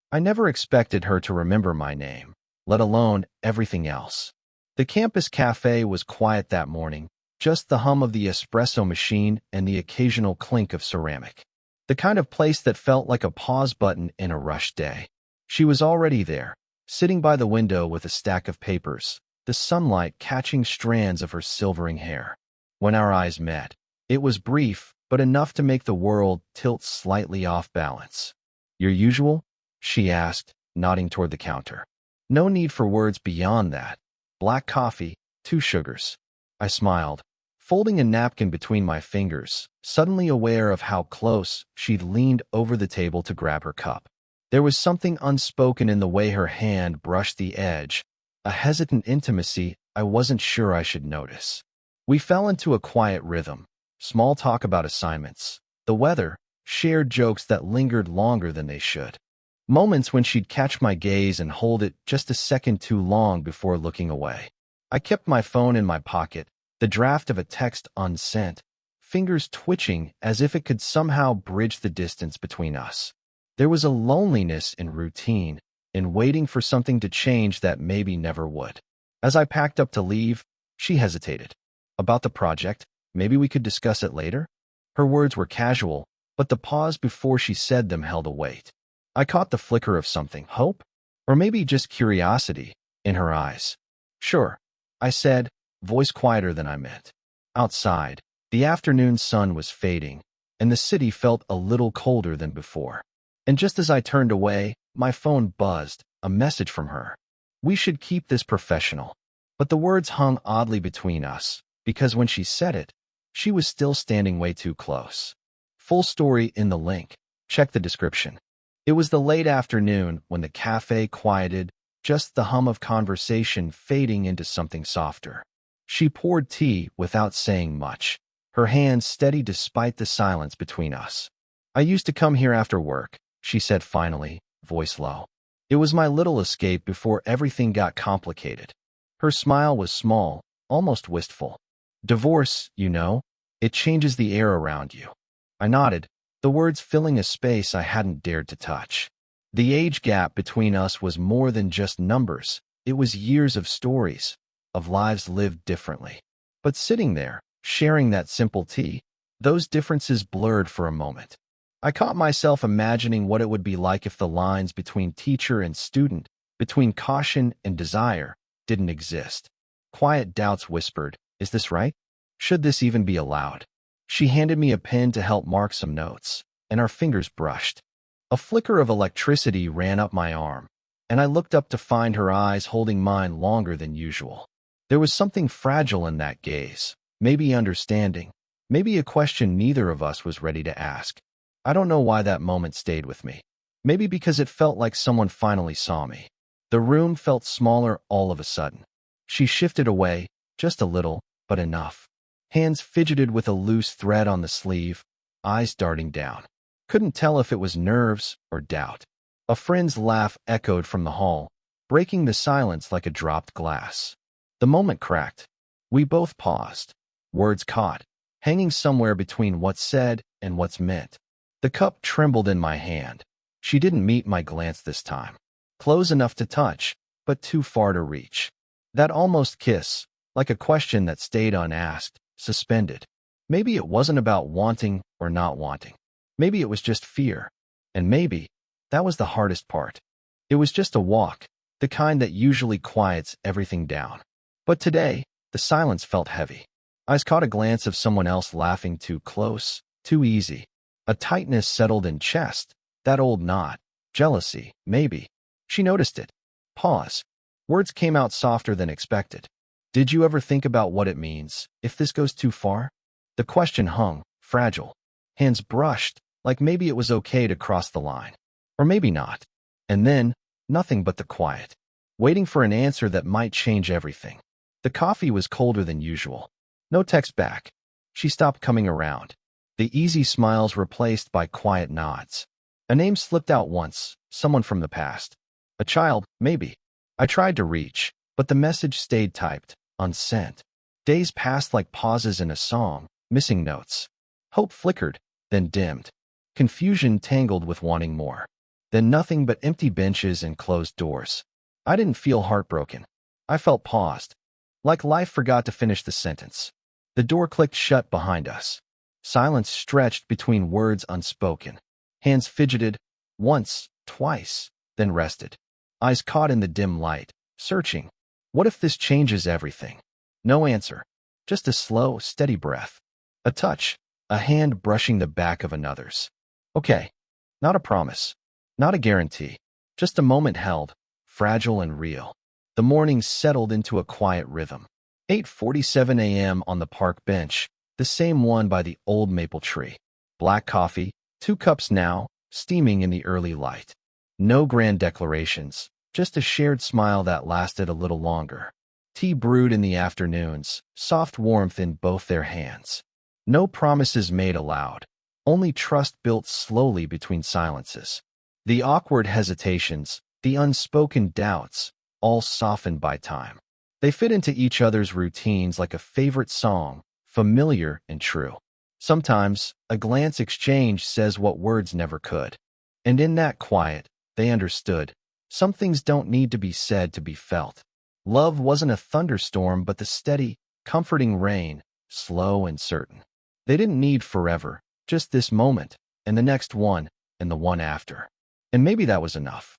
I never expected her to remember my name, let alone everything else. The campus cafe was quiet that morning, just the hum of the espresso machine and the occasional clink of ceramic. The kind of place that felt like a pause button in a rush day. She was already there, sitting by the window with a stack of papers, the sunlight catching strands of her silvering hair. When our eyes met, it was brief, but enough to make the world tilt slightly off balance. "Your usual?" she asked, nodding toward the counter. No need for words beyond that. "Black coffee, 2 sugars." I smiled, folding a napkin between my fingers, suddenly aware of how close she'd leaned over the table to grab her cup. There was something unspoken in the way her hand brushed the edge, a hesitant intimacy I wasn't sure I should notice. We fell into a quiet rhythm, small talk about assignments, the weather, shared jokes that lingered longer than they should. Moments when she'd catch my gaze and hold it just a second too long before looking away. I kept my phone in my pocket, the draft of a text unsent, fingers twitching as if it could somehow bridge the distance between us. There was a loneliness in routine, in waiting for something to change that maybe never would. As I packed up to leave, she hesitated. "About the project, maybe we could discuss it later?" Her words were casual, but the pause before she said them held a weight. I caught the flicker of something, hope? Or maybe just curiosity, in her eyes. "Sure," I said, voice quieter than I meant. Outside, the afternoon sun was fading, and the city felt a little colder than before. And just as I turned away, my phone buzzed, a message from her. We should keep this professional. But the words hung oddly between us, because when she said it, she was still standing way too close. Full story in the link. Check the description. It was the late afternoon when the cafe quieted, just the hum of conversation fading into something softer. She poured tea without saying much, her hands steady despite the silence between us. "I used to come here after work," she said finally, voice low. "It was my little escape before everything got complicated." Her smile was small, almost wistful. "Divorce, you know, it changes the air around you." I nodded, the words filling a space I hadn't dared to touch. The age gap between us was more than just numbers. It was years of stories, of lives lived differently. But sitting there, sharing that simple tea, those differences blurred for a moment. I caught myself imagining what it would be like if the lines between teacher and student, between caution and desire, didn't exist. Quiet doubts whispered, "Is this right? Should this even be allowed?" She handed me a pen to help mark some notes, and our fingers brushed. A flicker of electricity ran up my arm, and I looked up to find her eyes holding mine longer than usual. There was something fragile in that gaze, maybe understanding, maybe a question neither of us was ready to ask. I don't know why that moment stayed with me. Maybe because it felt like someone finally saw me. The room felt smaller all of a sudden. She shifted away, just a little, but enough. Hands fidgeted with a loose thread on the sleeve, eyes darting down. Couldn't tell if it was nerves or doubt. A friend's laugh echoed from the hall, breaking the silence like a dropped glass. The moment cracked. We both paused. Words caught, hanging somewhere between what's said and what's meant. The cup trembled in my hand. She didn't meet my glance this time. Close enough to touch, but too far to reach. That almost kiss, like a question that stayed unasked, suspended. Maybe it wasn't about wanting or not wanting. Maybe it was just fear. And maybe that was the hardest part. It was just a walk, the kind that usually quiets everything down. But today, the silence felt heavy. I caught a glance of someone else laughing too close, too easy. A tightness settled in chest, that old knot. Jealousy, maybe. She noticed it. Pause. Words came out softer than expected. "Did you ever think about what it means, if this goes too far?" The question hung, fragile. Hands brushed, like maybe it was okay to cross the line. Or maybe not. And then, nothing but the quiet. Waiting for an answer that might change everything. The coffee was colder than usual. No text back. She stopped coming around. The easy smiles replaced by quiet nods. A name slipped out once, someone from the past. A child, maybe. I tried to reach, but the message stayed typed, unsent. Days passed like pauses in a song, missing notes. Hope flickered, then dimmed. Confusion tangled with wanting more. Then nothing but empty benches and closed doors. I didn't feel heartbroken. I felt paused, like life forgot to finish the sentence. The door clicked shut behind us. Silence stretched between words unspoken. Hands fidgeted, once, twice, then rested. Eyes caught in the dim light, searching. What if this changes everything? No answer. Just a slow, steady breath. A touch, a hand brushing the back of another's. Okay. Not a promise. Not a guarantee. Just a moment held, fragile and real. The morning settled into a quiet rhythm. 8:47 a.m. on the park bench, the same one by the old maple tree. Black coffee, 2 cups now, steaming in the early light. No grand declarations, just a shared smile that lasted a little longer. Tea brewed in the afternoons, soft warmth in both their hands. No promises made aloud, only trust built slowly between silences. The awkward hesitations, the unspoken doubts, all softened by time. They fit into each other's routines like a favorite song, familiar and true. Sometimes, a glance exchange says what words never could. And in that quiet, they understood. Some things don't need to be said to be felt. Love wasn't a thunderstorm but the steady, comforting rain, slow and certain. They didn't need forever, just this moment, and the next one, and the one after. And maybe that was enough.